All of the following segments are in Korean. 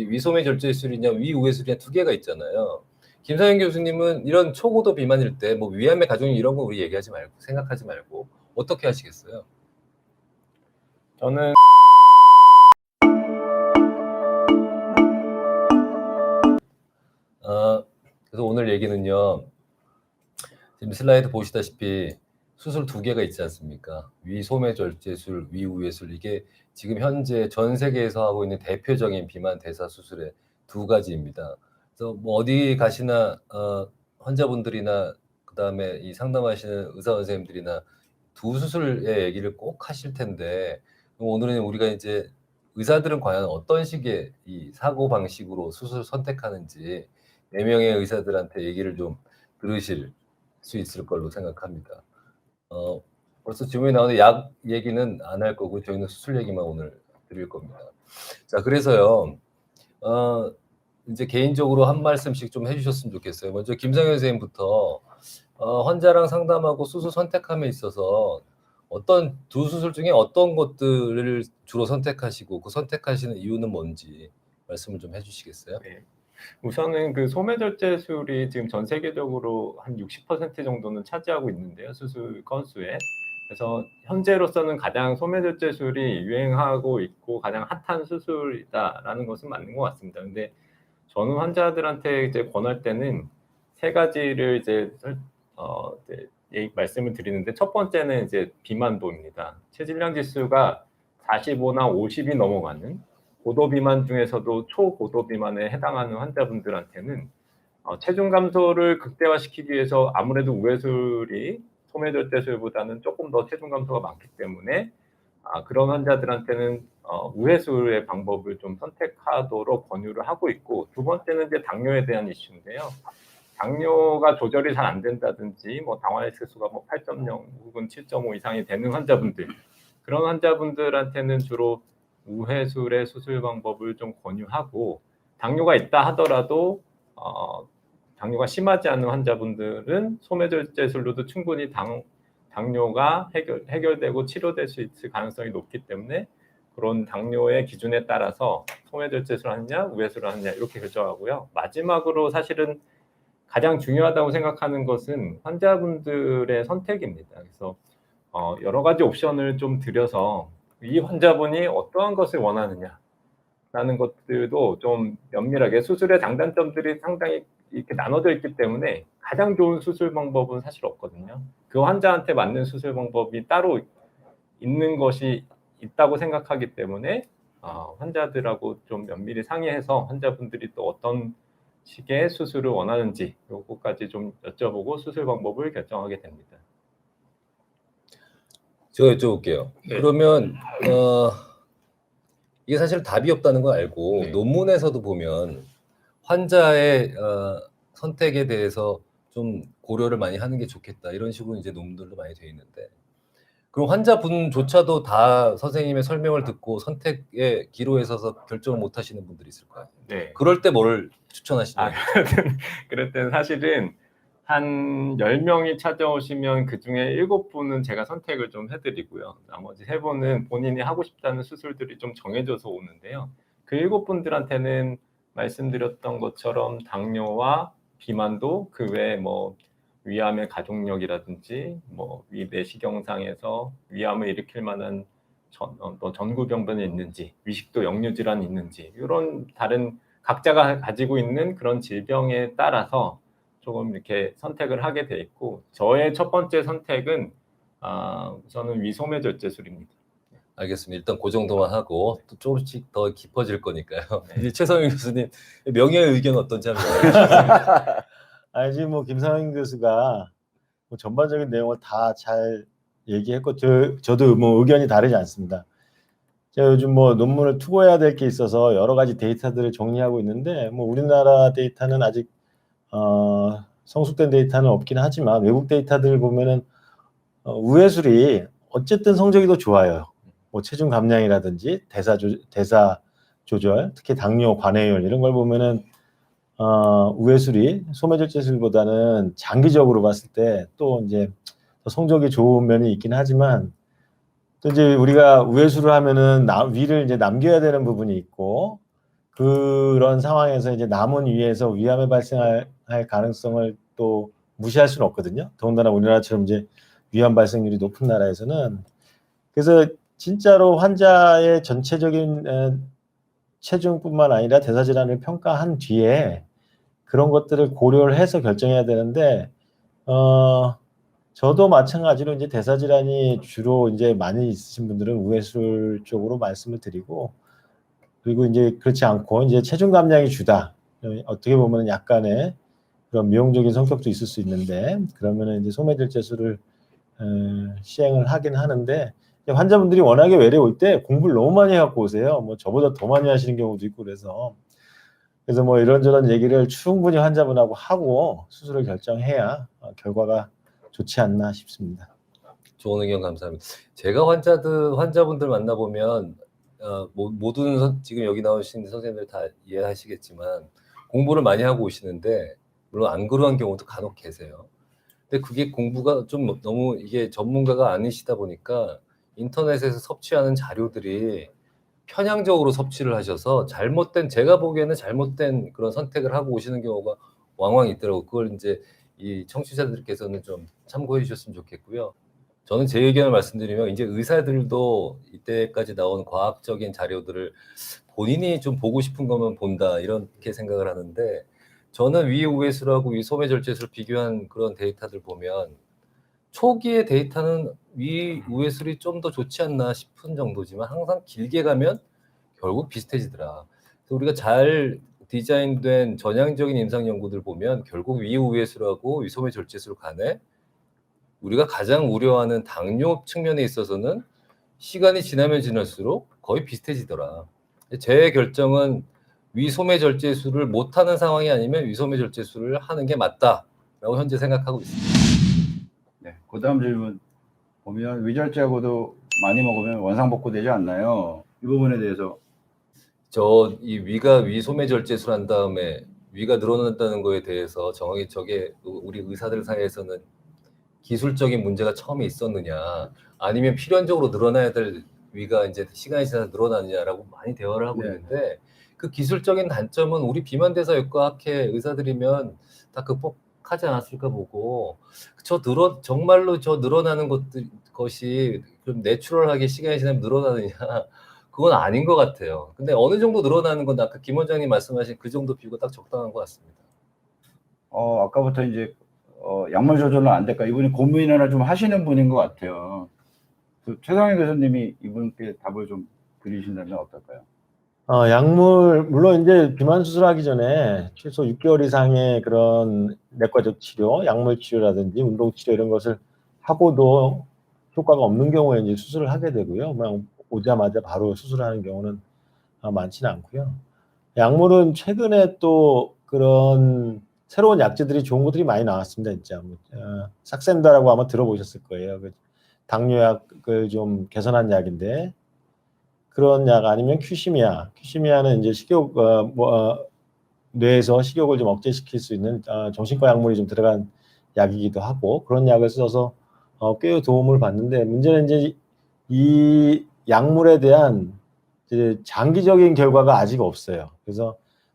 위소매 절제술이냐 위우회술이냐 두 개가 있잖아요. 김상현 교수님은 이런 초고도 비만일 때 뭐 위암의 가족력 이런 거 우리 얘기하지 말고 생각하지 말고 어떻게 하시겠어요? 저는 그래서 오늘 얘기는요. 지금 슬라이드 보시다시피 수술 두 개가 있지 않습니까? 위소매 절제술, 위우회술 이게 지금 현재 전 세계에서 하고 있는 대표적인 비만 대사 수술의 두 가지입니다. 그래서 뭐 어디 가시나 환자분들이나 그다음에 이 상담하시는 의사 선생님들이나 두 수술의 얘기를 꼭 하실 텐데 오늘은 우리가 이제 의사들은 과연 어떤 식의 이 사고 방식으로 수술을 선택하는지 4명의 의사들한테 얘기를 좀 들으실 수 있을 걸로 생각합니다. 벌써 질문이 나오는데 약 얘기는 안 할 거고 저희는 수술 얘기만 오늘 드릴 겁니다. 자, 그래서요. 이제 개인적으로 한 말씀씩 좀 해주셨으면 좋겠어요. 먼저 김상현 선생님부터 환자랑 상담하고 수술 선택함에 있어서 어떤 두 수술 중에 어떤 것들을 주로 선택하시고 그 선택하시는 이유는 뭔지 말씀을 좀 해주시겠어요? 네. 우선은 그 소매절제술이 지금 전 세계적으로 한 60% 정도는 차지하고 있는데요, 수술 건수에. 그래서 현재로서는 가장 소매절제술이 유행하고 있고 가장 핫한 수술이다라는 것은 맞는 것 같습니다. 근데 저는 환자들한테 이제 권할 때는 세 가지를 이제 말씀을 드리는데, 첫 번째는 이제 비만도입니다. 체질량 지수가 45나 50이 넘어가는 고도 비만 중에서도 초고도 비만에 해당하는 환자분들한테는 체중 감소를 극대화시키기 위해서 아무래도 우회술이 소매절제술보다는 조금 더 체중 감소가 많기 때문에 그런 환자들한테는 우회술의 방법을 좀 선택하도록 권유를 하고 있고, 두 번째는 이제 당뇨에 대한 이슈인데요. 당뇨가 조절이 잘 안 된다든지 뭐 당화혈색소가 뭐 8.0 혹은 7.5 이상이 되는 환자분들, 그런 환자분들한테는 주로 우회술의 수술 방법을 좀 권유하고, 당뇨가 있다 하더라도 당뇨가 심하지 않은 환자분들은 소매절제술로도 충분히 당뇨가 해결되고 치료될 수 있을 가능성이 높기 때문에 그런 당뇨의 기준에 따라서 소매절제술을 하느냐 우회술을 하느냐 이렇게 결정하고요. 마지막으로 사실은 가장 중요하다고 생각하는 것은 환자분들의 선택입니다. 그래서 여러 가지 옵션을 좀 드려서 이 환자분이 어떠한 것을 원하느냐라는 것들도 좀 면밀하게, 수술의 장단점들이 상당히 이렇게 나눠져 있기 때문에 가장 좋은 수술 방법은 사실 없거든요. 그 환자한테 맞는 수술 방법이 따로 있는 것이 있다고 생각하기 때문에 환자들하고 좀 면밀히 상의해서 환자분들이 또 어떤 식의 수술을 원하는지 요거까지 좀 여쭤보고 수술 방법을 결정하게 됩니다. 제가 여쭤볼게요. 네. 그러면 이게 사실 답이 없다는 걸 알고 네. 논문에서도 보면 환자의 선택에 대해서 좀 고려를 많이 하는 게 좋겠다 이런 식으로 이제 논문들도 많이 되어 있는데, 그럼 환자분조차도 다 선생님의 설명을 듣고 선택의 기로에 서서 결정을 못 하시는 분들이 있을 거예요. 네. 그럴 때 뭘 추천하시나요? 그럴 때는 사실은 한 10명이 찾아오시면 그중에 7분은 제가 선택을 좀 해드리고요. 나머지 3분은 본인이 하고 싶다는 수술들이 좀 정해져서 오는데요. 그 7분들한테는 말씀드렸던 것처럼 당뇨와 비만도, 그 외에 뭐 위암의 가족력이라든지 뭐 내시경상에서 위암을 일으킬 만한 전구병변이 있는지, 위식도 역류 질환이 있는지, 이런 다른 각자가 가지고 있는 그런 질병에 따라서 조금 이렇게 선택을 하게 돼 있고, 저의 첫 번째 선택은 저는 위소매절제술입니다. 알겠습니다. 일단 그 정도만 하고 또 조금씩 더 깊어질 거니까요. 네. 이제 최성윤 교수님 명예의 의견 어떤지 한번 아니 지금 뭐 김상현 교수가 뭐 전반적인 내용을 다 잘 얘기했고 저도 뭐 의견이 다르지 않습니다. 제가 요즘 뭐 논문을 투고해야 될 게 있어서 여러 가지 데이터들을 정리하고 있는데, 뭐 우리나라 데이터는 아직 성숙된 데이터는 없긴 하지만 외국 데이터들을 보면은 우회술이 어쨌든 성적이 더 좋아요. 뭐 체중 감량이라든지 대사 조절, 특히 당뇨, 관해열 이런 걸 보면은 우회술이 소매절제술보다는 장기적으로 봤을 때 또 이제 더 성적이 좋은 면이 있긴 하지만, 또 이제 우리가 우회술을 하면은 위를 이제 남겨야 되는 부분이 있고, 그런 상황에서 이제 남은 위에서 위암이 발생할 가능성을 또 무시할 수는 없거든요. 더군다나 우리나라처럼 이제 위암 발생률이 높은 나라에서는. 그래서 진짜로 환자의 전체적인 체중뿐만 아니라 대사질환을 평가한 뒤에 그런 것들을 고려를 해서 결정해야 되는데, 저도 마찬가지로 이제 대사질환이 주로 이제 많이 있으신 분들은 우회술 쪽으로 말씀을 드리고, 그리고 이제 그렇지 않고 이제 체중 감량이 주다. 어떻게 보면 약간의 그런 미용적인 성격도 있을 수 있는데, 그러면은 이제 소매절제술을 시행을 하긴 하는데, 환자분들이 워낙에 외래 올 때 공부를 너무 많이 해갖고 오세요. 뭐 저보다 더 많이 하시는 경우도 있고 그래서 뭐 이런저런 얘기를 충분히 환자분하고 하고 수술을 결정해야 결과가 좋지 않나 싶습니다. 좋은 의견 감사합니다. 제가 환자분들 만나보면 모든 지금 여기 나오신 선생님들 다 이해하시겠지만 공부를 많이 하고 오시는데 물론 안 그러한 경우도 간혹 계세요. 근데 그게 공부가 좀 너무 이게 전문가가 아니시다 보니까 인터넷에서 섭취하는 자료들이 편향적으로 섭취를 하셔서 제가 보기에는 잘못된 그런 선택을 하고 오시는 경우가 왕왕 있더라고요. 그걸 이제 이 청취자들께서는 좀 참고해 주셨으면 좋겠고요. 저는 제 의견을 말씀드리면 이제 의사들도 이때까지 나온 과학적인 자료들을 본인이 좀 보고 싶은 거면 본다 이렇게 생각을 하는데, 저는 위우회술하고 위소매절제술 비교한 그런 데이터들 보면 초기의 데이터는 위우회술이 좀 더 좋지 않나 싶은 정도지만 항상 길게 가면 결국 비슷해지더라. 그래서 우리가 잘 디자인된 전향적인 임상 연구들 보면 결국 위우회술하고 위소매절제술 간에 우리가 가장 우려하는 당뇨 측면에 있어서는 시간이 지나면 지날수록 거의 비슷해지더라. 제 결정은 위소매절제술을 못하는 상황이 아니면 위소매절제술을 하는 게 맞다라고 현재 생각하고 있습니다. 네, 그다음 질문 보면 위절제하고도 많이 먹으면 원상복구 되지 않나요? 이 부분에 대해서. 이 위가 위소매절제술 한 다음에 위가 늘어난다는 거에 대해서 정확히 저게 우리 의사들 사이에서는 기술적인 문제가 처음에 있었느냐, 아니면 필연적으로 늘어나야 될 위가 이제 시간이 지나서 늘어나느냐라고 많이 대화를 하고 네. 있는데, 그 기술적인 단점은 우리 비만대사역과 학회 의사들이면 다 극복하지 않았을까 보고, 정말로 늘어나는 것이 좀 내추럴하게 시간이 지나면 늘어나느냐, 그건 아닌 것 같아요. 근데 어느 정도 늘어나는 건 아까 김 원장님 말씀하신 그 정도 비교가 딱 적당한 것 같습니다. 아까부터 이제 약물 조절은 안 될까 이분이 고민 하나 좀 하시는 분인 것 같아요. 최상희 교수님이 이분께 답을 좀 드리신다면 어떨까요? 약물, 물론 이제 비만 수술하기 전에 최소 6개월 이상의 그런 내과적 치료, 약물 치료라든지 운동 치료 이런 것을 하고도 효과가 없는 경우에 이제 수술을 하게 되고요. 그냥 오자마자 바로 수술하는 경우는 많지는 않고요. 약물은 최근에 또 그런 새로운 약제들이 좋은 것들이 많이 나왔습니다. 진짜 삭센다라고 아마 들어보셨을 거예요. 당뇨약을 좀 개선한 약인데, 그런 약 아니면 큐시미아는 이제 뇌에서 식욕을 좀 억제시킬 수 있는 정신과 약물이 좀 들어간 약이기도 하고, 그런 약을 써서 꽤 도움을 받는데, 문제는 이제 이 약물에 대한 이제 장기적인 결과가 아직 없어요.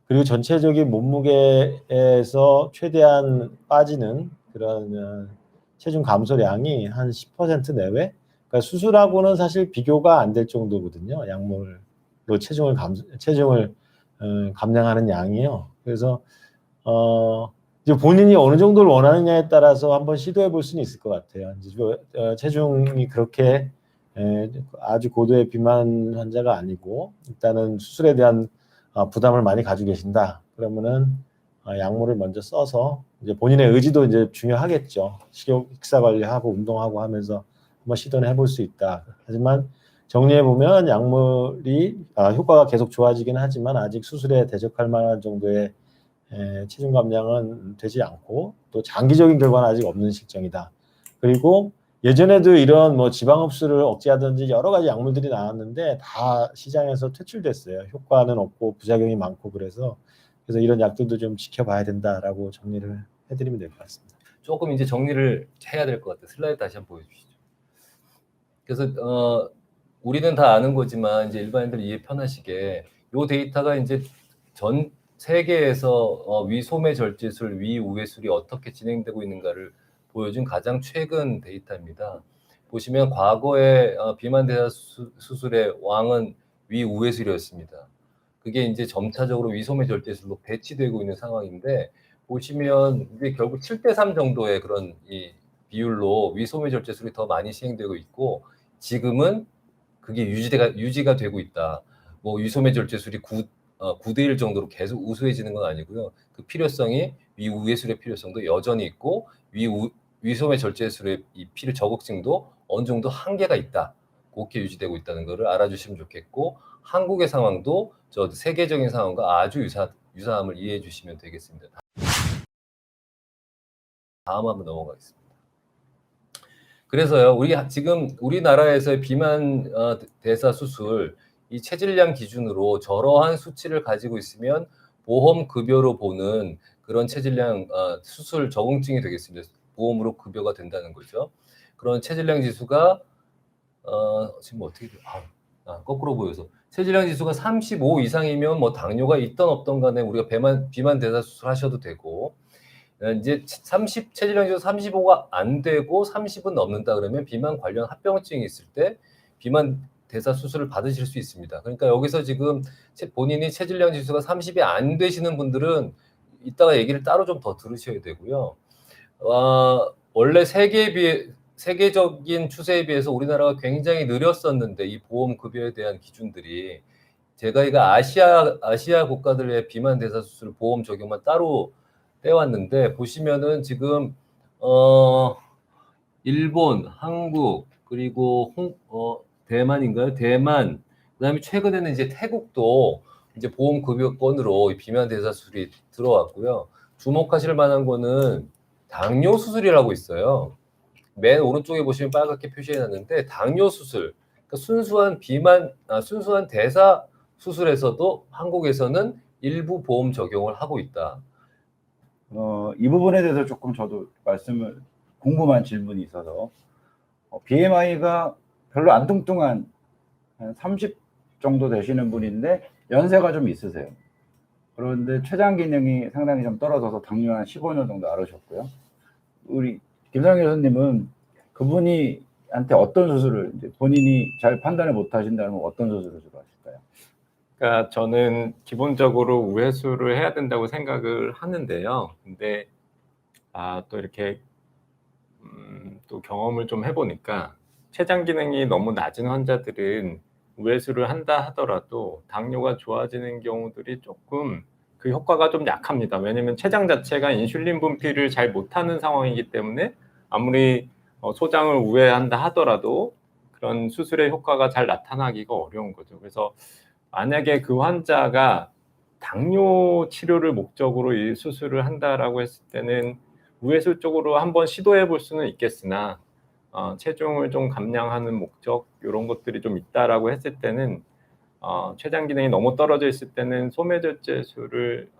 그리고 전체적인 몸무게에서 최대한 빠지는 그런 체중 감소량이 한 10% 내외. 그러니까 수술하고는 사실 비교가 안 될 정도거든요. 약물로 체중을 감량하는 양이요. 그래서 이제 본인이 어느 정도를 원하느냐에 따라서 한번 시도해 볼 수는 있을 것 같아요. 이제 체중이 그렇게 아주 고도의 비만 환자가 아니고 일단은 수술에 대한 부담을 많이 가지고 계신다. 그러면은 약물을 먼저 써서 이제 본인의 의지도 이제 중요하겠죠. 식사 관리하고 운동하고 하면서 한번 시도는 해볼 수 있다. 하지만 정리해 보면 약물이 효과가 계속 좋아지긴 하지만 아직 수술에 대적할 만한 정도의 체중 감량은 되지 않고 또 장기적인 결과는 아직 없는 실정이다. 그리고 예전에도 이런 뭐 지방 흡수를 억제하든지 여러 가지 약물들이 나왔는데 다 시장에서 퇴출됐어요. 효과는 없고 부작용이 많고 그래서 이런 약들도 좀 지켜봐야 된다라고 정리를 해드리면 될 것 같습니다. 조금 이제 정리를 해야 될 것 같아요. 슬라이드 다시 한번 보여주시죠. 그래서 우리는 다 아는 거지만 이제 일반인들 이해 편하시게 이 데이터가 이제 전 세계에서 위소매 절제술, 위우회술이 어떻게 진행되고 있는가를 보여준 가장 최근 데이터입니다. 보시면 과거에 비만 대사 수술의 왕은 위우회술이었습니다. 그게 이제 점차적으로 위소매 절제술로 배치되고 있는 상황인데 보시면 이제 결국 7대3 정도의 그런 이 비율로 위소매 절제술이 더 많이 시행되고 있고 지금은 그게 유지가 되고 있다. 뭐 위소매 절제술이 9대1 정도로 계속 우수해지는 건 아니고요. 그 필요성이 위우회술의 필요성도 여전히 있고 위소매 절제술의 이 필요 저곡증도 어느 정도 한계가 있다. 그렇게 유지되고 있다는 것을 알아주시면 좋겠고 한국의 상황도 저 세계적인 상황과 아주 유사함을 이해해 주시면 되겠습니다. 다음 한번 넘어가겠습니다. 그래서요, 지금 우리나라에서의 비만 대사 수술 이 체질량 기준으로 저러한 수치를 가지고 있으면 보험 급여로 보는 그런 체질량 수술 적응증이 되겠습니다. 보험으로 급여가 된다는 거죠. 그런 체질량 지수가 지금 어떻게 돼요? 거꾸로 보여서 체질량 지수가 35 이상이면 뭐 당뇨가 있던 없던 간에 우리가 비만 대사 수술 하셔도 되고 이제 체질량 지수 35가 안 되고 30은 넘는다 그러면 비만 관련 합병증이 있을 때 비만 대사 수술을 받으실 수 있습니다. 그러니까 여기서 지금 본인이 체질량 지수가 30이 안 되시는 분들은 이따가 얘기를 따로 좀 더 들으셔야 되고요. 원래 세계적인 추세에 비해서 우리나라가 굉장히 느렸었는데 이 보험 급여에 대한 기준들이 제가 이거 아시아 국가들의 비만 대사 수술 보험 적용만 따로 떼왔는데 보시면은 지금 일본, 한국 그리고 대만인가요? 대만 그다음에 최근에는 이제 태국도 이제 보험 급여권으로 비만 대사 수술이 들어왔고요. 주목하실 만한 거는 당뇨 수술이라고 있어요. 맨 오른쪽에 보시면 빨갛게 표시해놨는데 당뇨 수술, 그러니까 순수한 대사 수술에서도 한국에서는 일부 보험 적용을 하고 있다. 이 부분에 대해서 조금 저도 궁금한 질문이 있어서 BMI가 별로 안 뚱뚱한 한 30 정도 되시는 분인데 연세가 좀 있으세요. 그런데 췌장 기능이 상당히 좀 떨어져서 당뇨 한 15년 정도 앓으셨고요. 우리 김상희 교수님은 그분이한테 어떤 수술을 이제 본인이 잘 판단을 못 하신다면 어떤 수술을 주로 하실까요? 그러니까 저는 기본적으로 우회수를 해야 된다고 생각을 하는데요. 근데 또 이렇게 또 경험을 좀 해보니까 췌장 기능이 너무 낮은 환자들은 우회수를 한다 하더라도 당뇨가 좋아지는 경우들이 조금 그 효과가 좀 약합니다. 왜냐하면 췌장 자체가 인슐린 분비를 잘 못하는 상황이기 때문에 아무리 소장을 우회한다 하더라도 그런 수술의 효과가 잘 나타나기가 어려운 거죠. 그래서 만약에 그 환자가 당뇨 치료를 목적으로 이 수술을 한다라고 했을 때는 우회수 쪽으로 한번 시도해 볼 수는 있겠으나 체중을 좀 감량하는 목적 이런 것들이 좀 있다라고 했을 때는 췌장 기능이 너무 떨어져 있을 때는 소매절제술을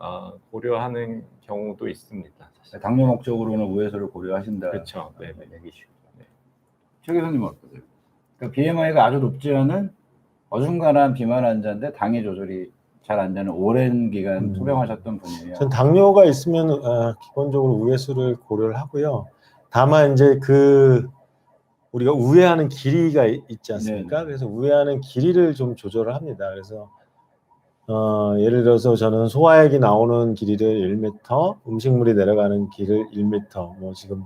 고려하는 경우도 있습니다. 사실. 당뇨 목적으로는 우회수를 고려하신다. 그렇죠. 네. 얘기시죠. 네. 최 교수님은 어떠세요? 그러니까 BMI가 아주 높지 않은 어중간한 비만 환자인데 당의 조절이 잘 안 되는 오랜 기간 투병하셨던 분이에요. 전 당뇨가 있으면 기본적으로 우회수를 고려를 하고요. 다만 이제 우리가 우회하는 길이가 있지 않습니까? 네네. 그래서 우회하는 길이를 좀 조절을 합니다. 그래서 예를 들어서 저는 소화액이 나오는 길이를 1m, 음식물이 내려가는 길을 1m. 뭐 지금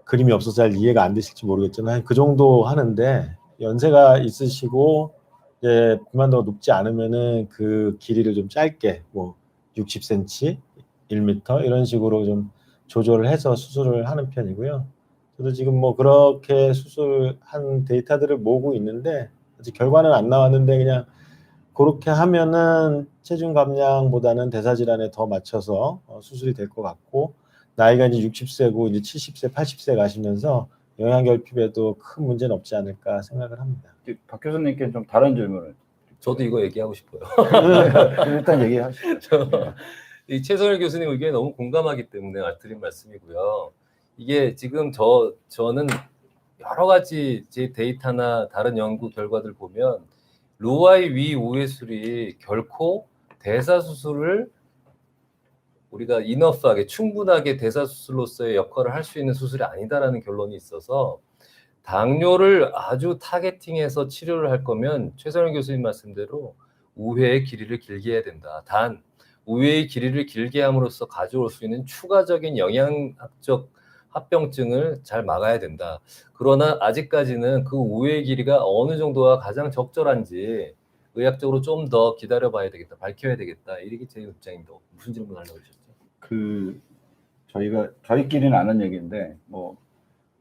그림이 없어서 잘 이해가 안 되실지 모르겠지만 그 정도 하는데 연세가 있으시고 이제 비만도가 높지 않으면은 그 길이를 좀 짧게 뭐 60cm, 1m 이런 식으로 좀 조절을 해서 수술을 하는 편이고요. 저도 지금 뭐 그렇게 수술한 데이터들을 모으고 있는데 아직 결과는 안 나왔는데 그냥 그렇게 하면은 체중 감량보다는 대사 질환에 더 맞춰서 수술이 될 것 같고 나이가 이제 60세고 이제 70세, 80세 가시면서 영양결핍에도 큰 문제는 없지 않을까 생각을 합니다. 박 교수님께 좀 다른 질문을. 저도 이거 얘기하고 싶어요. 일단 얘기하시죠. 이 최선일 교수님 의견에 너무 공감하기 때문에 드린 말씀이고요. 이게 지금 저는 여러 가지 제 데이터나 다른 연구 결과들 보면 루아의 위우회술이 결코 대사 수술을 우리가 이너프하게 충분하게 대사 수술로서의 역할을 할 수 있는 수술이 아니다라는 결론이 있어서 당뇨를 아주 타겟팅해서 치료를 할 거면 최선영 교수님 말씀대로 우회의 길이를 길게 해야 된다. 단 우회의 길이를 길게 함으로써 가져올 수 있는 추가적인 영양학적 합병증을 잘 막아야 된다. 그러나 아직까지는 그 우회의 길이가 어느 정도가 가장 적절한지 의학적으로 좀 더 기다려봐야 되겠다. 밝혀야 되겠다. 이게 제 입장입니다. 무슨 질문하려고 그러셨죠? 저희끼리는 아는 얘기인데 뭐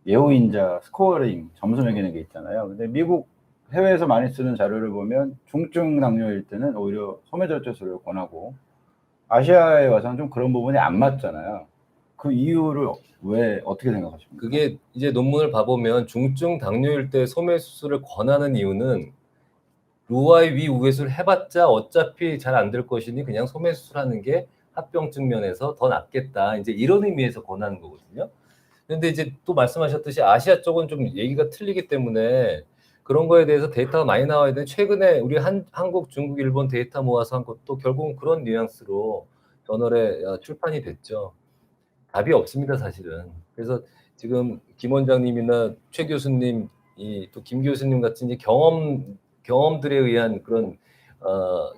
예후인자 스코어링 점수 매기는 게 있잖아요. 근데 미국 해외에서 많이 쓰는 자료를 보면 중증 당뇨일 때는 오히려 소매절제술을 권하고 아시아에 와서는 좀 그런 부분이 안 맞잖아요. 그 이유를 왜 어떻게 생각하십니까? 그게 이제 논문을 봐보면 중증 당뇨일 때 소매 수술을 권하는 이유는 루아의 위우회술 해봤자 어차피 잘 안 될 것이니 그냥 소매 수술하는 게 합병증 면에서 더 낫겠다. 이제 이런 의미에서 권하는 거거든요. 그런데 이제 또 말씀하셨듯이 아시아 쪽은 좀 얘기가 틀리기 때문에 그런 거에 대해서 데이터가 많이 나와야 되는데 최근에 우리 한국, 중국, 일본 데이터 모아서 한 것도 결국은 그런 뉘앙스로 저널에 출판이 됐죠. 답이 없습니다, 사실은. 그래서 지금 김 원장님이나 최 교수님, 또 김 교수님 같은 이제 경험들에 의한 그런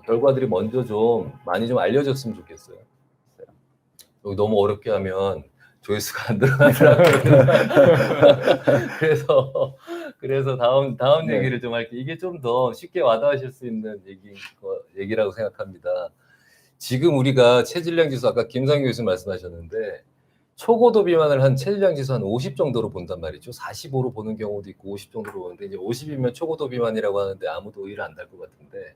결과들이 먼저 좀 많이 좀 알려졌으면 좋겠어요. 여기 너무 어렵게 하면 조회수가 안 늘어나더라고요. 그래서 다음 네. 얘기를 좀 할게요. 이게 좀 더 쉽게 와닿으실 수 있는 얘기라고 생각합니다. 지금 우리가 체질량 지수 아까 김상규 교수님 말씀하셨는데 초고도 비만을 한 체질량 지수 한 50 정도로 본단 말이죠. 45로 보는 경우도 있고 50 정도로 보는데 이제 50이면 초고도 비만이라고 하는데 아무도 의의를 안 달 것 같은데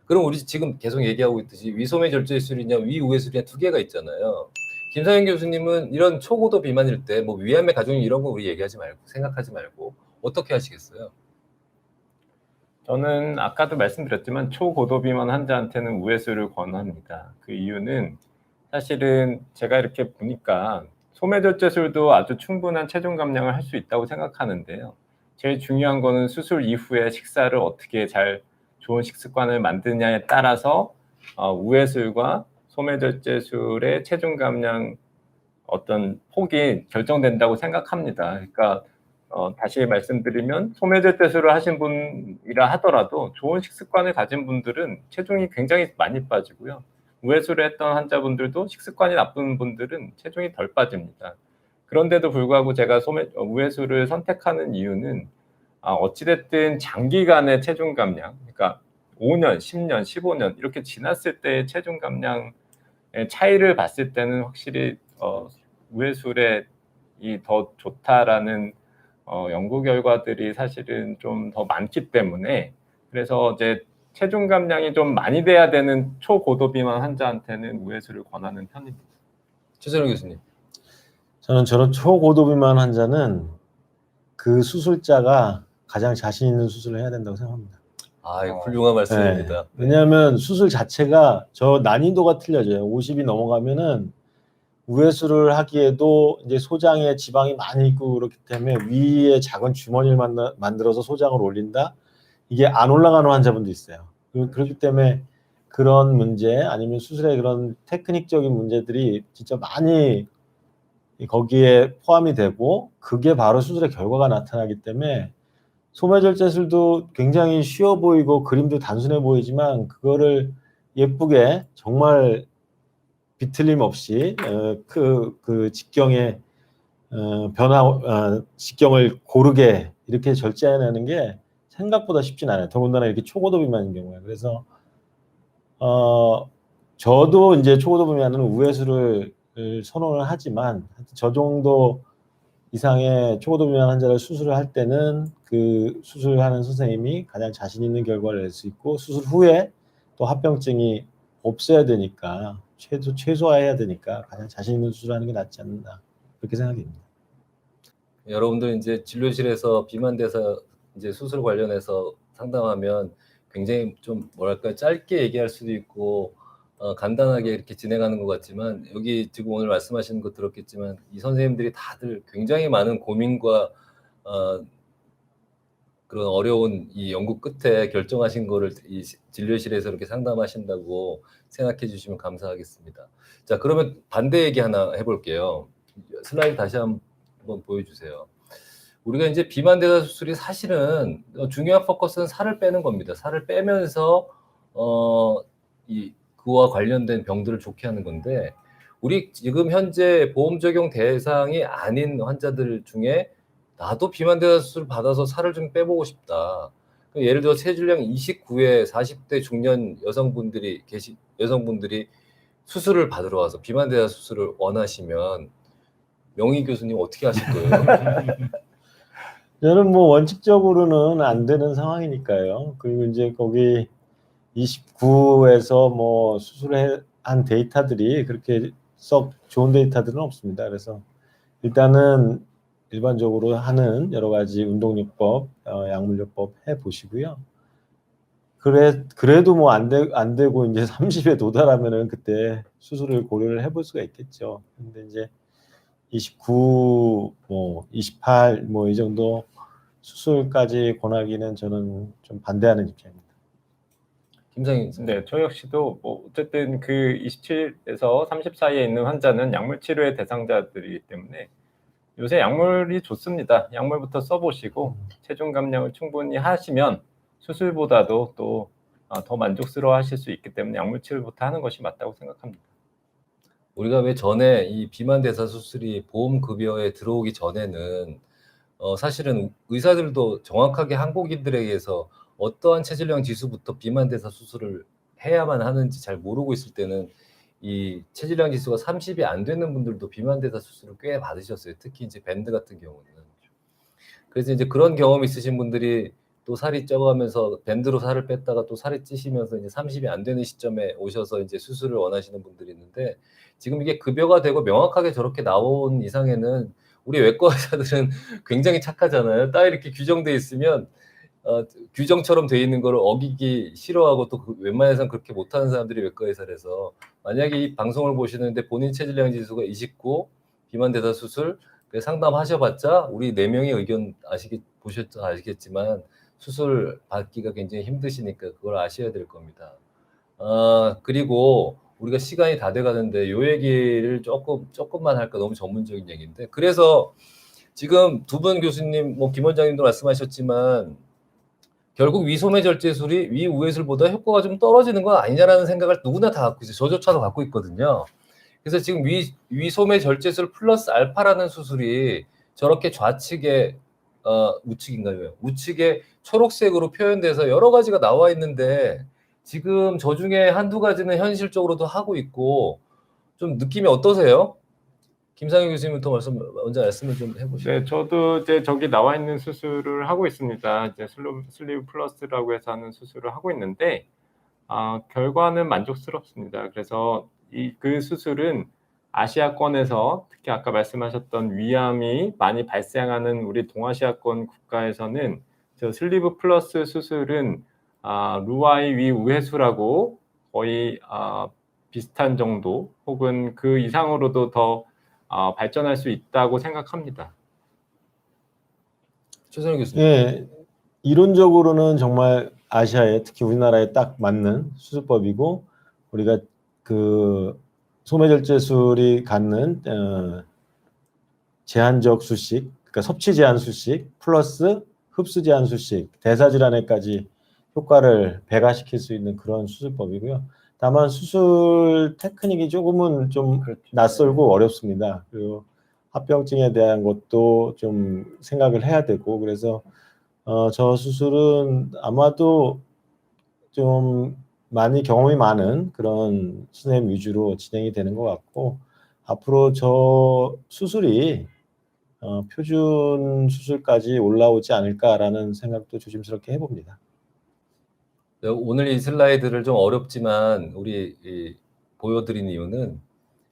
그럼 우리 지금 계속 얘기하고 있듯이 위소매 절제술이냐 위우회술이냐 두 개가 있잖아요. 김상현 교수님은 이런 초고도 비만일 때 뭐 위암의 가족이 이런 거 우리 얘기하지 말고 생각하지 말고 어떻게 하시겠어요? 저는 아까도 말씀드렸지만 초고도 비만 환자한테는 우회수를 권합니다. 그 이유는 사실은 제가 이렇게 보니까 소매절제술도 아주 충분한 체중 감량을 할 수 있다고 생각하는데요. 제일 중요한 거는 수술 이후에 식사를 어떻게 잘 좋은 식습관을 만드냐에 따라서 우회술과 소매절제술의 체중 감량 어떤 폭이 결정된다고 생각합니다. 그러니까 다시 말씀드리면 소매절제술을 하신 분이라 하더라도 좋은 식습관을 가진 분들은 체중이 굉장히 많이 빠지고요. 우회술을 했던 환자분들도 식습관이 나쁜 분들은 체중이 덜 빠집니다. 그런데도 불구하고 제가 우회술을 선택하는 이유는 어찌됐든 장기간의 체중 감량, 그러니까 5년, 10년, 15년 이렇게 지났을 때의 체중 감량의 차이를 봤을 때는 확실히 우회술에 더 좋다라는 연구 결과들이 사실은 좀 더 많기 때문에 그래서 이제 체중 감량이 좀 많이 돼야 되는 초고도 비만 환자한테는 우회술을 권하는 편입니다. 최선영 교수님. 저는 저런 초고도 비만 환자는 그 수술자가 가장 자신 있는 수술을 해야 된다고 생각합니다. 훌륭한 말씀입니다. 네. 왜냐하면 수술 자체가 저 난이도가 틀려져요. 50이 넘어가면은 우회수를 하기에도 이제 소장에 지방이 많이 있고 그렇기 때문에 위에 작은 주머니를 만들어서 소장을 올린다. 이게 안 올라가는 환자분도 있어요. 그렇기 때문에 그런 문제 아니면 수술의 그런 테크닉적인 문제들이 진짜 많이 거기에 포함이 되고 그게 바로 수술의 결과가 나타나기 때문에 소매절제술도 굉장히 쉬워 보이고 그림도 단순해 보이지만 그거를 예쁘게 정말 비틀림 없이 그 직경의 직경을 고르게 이렇게 절제해내는 게 생각보다 쉽진 않아요. 더군다나 이렇게 초고도 비만인 경우에. 그래서 저도 이제 초고도 비만은 우회수를 선호를 하지만 저 정도 이상의 초고도 비만 환자를 수술을 할 때는 그 수술하는 선생님이 가장 자신 있는 결과를 낼 수 있고 수술 후에 또 합병증이 없어야 되니까 최소화해야 되니까 가장 자신 있는 수술하는 게 낫지 않나 그렇게 생각됩니다. 여러분들 이제 진료실에서 비만대사 이제 수술 관련해서 상담하면 굉장히 좀 뭐랄까 짧게 얘기할 수도 있고 간단하게 이렇게 진행하는 것 같지만 여기 지금 오늘 말씀하시는 거 들었겠지만 이 선생님들이 다들 굉장히 많은 고민과 그런 어려운 이 연구 끝에 결정하신 거를 이 진료실에서 이렇게 상담하신다고 생각해 주시면 감사하겠습니다. 자, 그러면 반대 얘기 하나 해볼게요. 슬라이드 다시 한번 보여주세요. 우리가 이제 비만 대사 수술이 사실은 중요한 포커스는 살을 빼는 겁니다. 살을 빼면서 그와 관련된 병들을 좋게 하는 건데, 우리 지금 현재 보험 적용 대상이 아닌 환자들 중에 나도 비만 대사 수술 받아서 살을 좀 빼보고 싶다. 예를 들어 체질량 29에 40대 중년 여성분들이 수술을 받으러 와서 비만 대사 수술을 원하시면 명희 교수님 어떻게 하실 거예요? 저는 뭐 원칙적으로는 안 되는 상황이니까요. 그리고 이제 거기 29에서 뭐 수술한 데이터들이 그렇게 썩 좋은 데이터들은 없습니다. 그래서 일단은 일반적으로 하는 여러 가지 운동요법, 약물요법 해 보시고요. 그래도 뭐 안 되고 이제 30에 도달하면은 그때 수술을 고려를 해볼 수가 있겠죠. 근데 이제 29, 뭐 28, 뭐 이 정도 수술까지 권하기는 저는 좀 반대하는 입장입니다. 김상인 네, 저 역시도 뭐 어쨌든 그 27에서 30 사이에 있는 환자는 약물 치료의 대상자들이기 때문에 요새 약물이 좋습니다. 약물부터 써보시고 체중 감량을 충분히 하시면 수술보다도 또 더 만족스러워 하실 수 있기 때문에 약물 치료부터 하는 것이 맞다고 생각합니다. 우리가 왜 전에 이 비만 대사 수술이 보험 급여에 들어오기 전에는 사실은 의사들도 정확하게 한국인들에게서 어떠한 체질량 지수부터 비만 대사 수술을 해야만 하는지 잘 모르고 있을 때는 이 체질량 지수가 30이 안 되는 분들도 비만 대사 수술을 꽤 받으셨어요. 특히 이제 밴드 같은 경우는. 그래서 이제 그런 경험이 있으신 분들이 또 살이 쪄가면서 밴드로 살을 뺐다가 또 살이 찌시면서 이제 30이 안 되는 시점에 오셔서 이제 수술을 원하시는 분들이 있는데, 지금 이게 급여가 되고 명확하게 저렇게 나온 이상에는 우리 외과 의사들은 굉장히 착하잖아요. 딱 이렇게 규정돼 있으면 규정처럼 돼 있는 거를 어기기 싫어하고 또 웬만해서는 그렇게 못하는 사람들이 외과 의사라서, 만약에 이 방송을 보시는데 본인 체질량 지수가 29, 비만 대사 수술 상담하셔봤자 우리 4명의 의견 아시겠지만 수술 받기가 굉장히 힘드시니까 그걸 아셔야 될 겁니다. 그리고 우리가 시간이 다 돼가는데 요 얘기를 조금만 할까, 너무 전문적인 얘기인데, 그래서 지금 두 분 교수님, 뭐 김 원장님도 말씀하셨지만 결국 위소매절제술이 위우회술보다 효과가 좀 떨어지는 건 아니냐라는 생각을 누구나 다 갖고 있어요. 저조차도 갖고 있거든요. 그래서 지금 위소매절제술 플러스 알파라는 수술이 저렇게 좌측에 우측인가요? 우측에 초록색으로 표현돼서 여러 가지가 나와 있는데, 지금 저 중에 한두 가지는 현실적으로도 하고 있고, 좀 느낌이 어떠세요? 김상현 교수님부터 먼저 말씀을 좀 해보시죠. 네, 저도 이제 저기 나와 있는 수술을 하고 있습니다. 이제 슬리브 플러스라고 해서 하는 수술을 하고 있는데, 결과는 만족스럽습니다. 그래서 그 수술은 아시아권에서 특히 아까 말씀하셨던 위암이 많이 발생하는 우리 동아시아권 국가에서는 저 슬리브 플러스 수술은 루아이 위우회수라고 거의 비슷한 정도 혹은 그 이상으로도 더 발전할 수 있다고 생각합니다. 최선희 교수님. 예, 이론적으로는 정말 아시아에, 특히 우리나라에 딱 맞는 수술법이고, 우리가 그 소매절제술이 갖는 제한적 수식, 그러니까 섭취 제한 수식 플러스 흡수 제한 수식, 대사 질환에까지 효과를 배가시킬 수 있는 그런 수술법이고요. 다만 수술 테크닉이 조금은 좀 그렇죠. 낯설고 어렵습니다. 그리고 합병증에 대한 것도 좀 생각을 해야 되고, 그래서 저 수술은 아마도 좀 많이 경험이 많은 그런 선생님 위주로 진행이 되는 것 같고, 앞으로 저 수술이 표준 수술까지 올라오지 않을까라는 생각도 조심스럽게 해봅니다. 오늘 이 슬라이드를 좀 어렵지만 우리 보여드린 이유는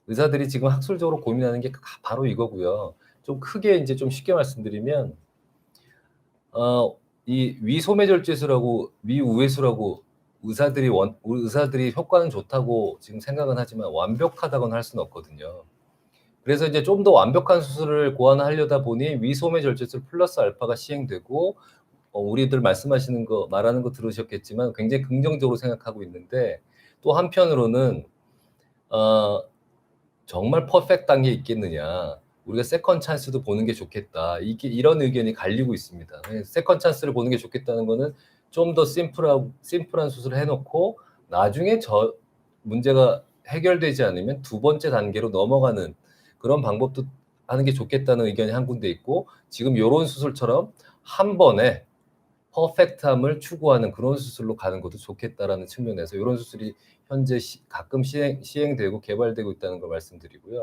의사들이 지금 학술적으로 고민하는 게 바로 이거고요. 좀 크게 이제 좀 쉽게 말씀드리면 이 위소매절제술하고 위우회수라고 의사들이 효과는 좋다고 지금 생각은 하지만 완벽하다고는 할 수는 없거든요. 그래서 이제 좀 더 완벽한 수술을 고안하려다 보니 위소매절제술 플러스 알파가 시행되고, 우리들 말씀하시는 거 말하는 거 들으셨겠지만 굉장히 긍정적으로 생각하고 있는데 또 한편으로는 정말 퍼펙트한 게 있겠느냐. 우리가 세컨 찬스도 보는 게 좋겠다. 이런 의견이 갈리고 있습니다. 세컨 찬스를 보는 게 좋겠다는 거는 좀 더 심플한 수술을 해놓고 나중에 문제가 해결되지 않으면 두 번째 단계로 넘어가는 그런 방법도 하는 게 좋겠다는 의견이 한 군데 있고 지금 이런 수술처럼 한 번에 퍼펙트함을 추구하는 그런 수술로 가는 것도 좋겠다라는 측면에서 이런 수술이 현재 가끔 시행되고 개발되고 있다는 걸 말씀드리고요.